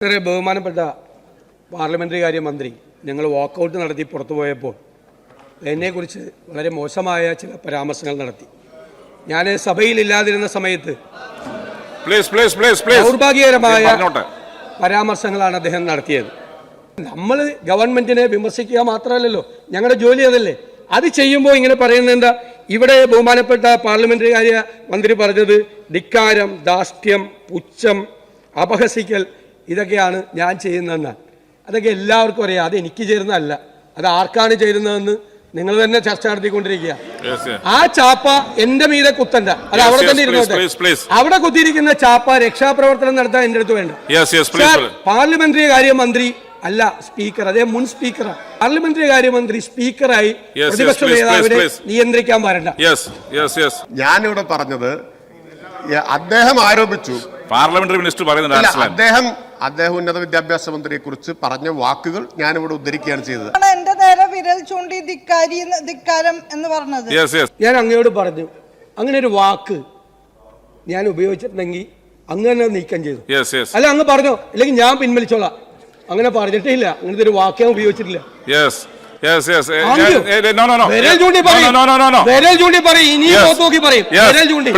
ബഹുമാനപ്പെട്ട പാർലമെന്ററി കാര്യമന്ത്രി ഞങ്ങൾ വാക്കൗട്ട് നടത്തി പുറത്തു പോയപ്പോൾ എന്നെക്കുറിച്ച് വളരെ മോശമായ ചില പരാമർശങ്ങൾ നടത്തി. ഞാൻ സഭയിലില്ലാതിരുന്ന സമയത്ത് ദൗർഭാഗ്യകരമായ പരാമർശങ്ങളാണ് അദ്ദേഹം നടത്തിയത്. നമ്മൾ ഗവൺമെന്റിനെ വിമർശിക്കുക മാത്രമല്ലല്ലോ, ഞങ്ങളുടെ ജോലി അതല്ലേ. അത് ചെയ്യുമ്പോൾ ഇങ്ങനെ പറയുന്നത് എന്താ? ഇവിടെ ബഹുമാനപ്പെട്ട പാർലമെന്ററി കാര്യ മന്ത്രി പറഞ്ഞത് ധിക്കാരം, ധാർഷ്ട്യം, പുച്ഛം, അപഹസിക്കൽ, ഇതൊക്കെയാണ് ഞാൻ ചെയ്യുന്നതെന്നാണ്. അതൊക്കെ എല്ലാവർക്കും അറിയാം. അത് എനിക്ക് ചേരുന്നതല്ല, അത് ആർക്കാണ് ചേരുന്നതെന്ന് നിങ്ങൾ തന്നെ ചർച്ച നടത്തിക്കൊണ്ടിരിക്കുക. ആ ചാപ്പ എന്റെ മീതെ കുത്തണ്ട, അത് അവിടെ തന്നെ ഇരുന്നോട്ടെ. അവിടെ കുത്തിയിരിക്കുന്ന ചാപ്പ രക്ഷാപ്രവർത്തനം നടത്താൻ എന്റെ അടുത്ത് വേണ്ട. പാർലമെന്ററി കാര്യമന്ത്രി അല്ല സ്പീക്കർ, അതേ മുൻ സ്പീക്കറാണ്. പാർലമെന്ററി കാര്യമന്ത്രി സ്പീക്കറായി പ്രതിപക്ഷ നേതാവിനെ നിയന്ത്രിക്കാൻ വരണ്ട. ഞാനിവിടെ പറഞ്ഞത് അദ്ദേഹം ആരോപിച്ചു, പാർലമെന്ററി മിനിസ്റ്റർ പറയുന്നത് അദ്ദേഹം ഉന്നത വിദ്യാഭ്യാസ മന്ത്രിയെ കുറിച്ച് പറഞ്ഞ വാക്കുകൾ ഞാനിവിടെ ഉദ്ധരിക്കുകയാണ് ചെയ്തത്. എന്റെ നേരെ വിരൽ ചൂണ്ടി ധിക്കാരം എന്ന് പറഞ്ഞത് ഞാൻ അങ്ങയോട് പറഞ്ഞു, അങ്ങനെ ഒരു വാക്ക് ഞാൻ ഉപയോഗിച്ചിട്ടുണ്ടെങ്കിൽ അങ്ങ് തന്നെ നീക്കം ചെയ്തു. അല്ല അങ്ങ് പറഞ്ഞോ, അല്ലെങ്കിൽ ഞാൻ പിൻവലിച്ചോളാം. അങ്ങനെ പറഞ്ഞിട്ടില്ല, അങ്ങനത്തെ ഒരു വാക്ക് ഞാൻ ഉപയോഗിച്ചിട്ടില്ല. വിരൽ ചൂണ്ടി പറയും, വിരൽ ചൂണ്ടി പറയും, ഇനിയും നോക്കി പറയും, വിരൽ ചൂണ്ടി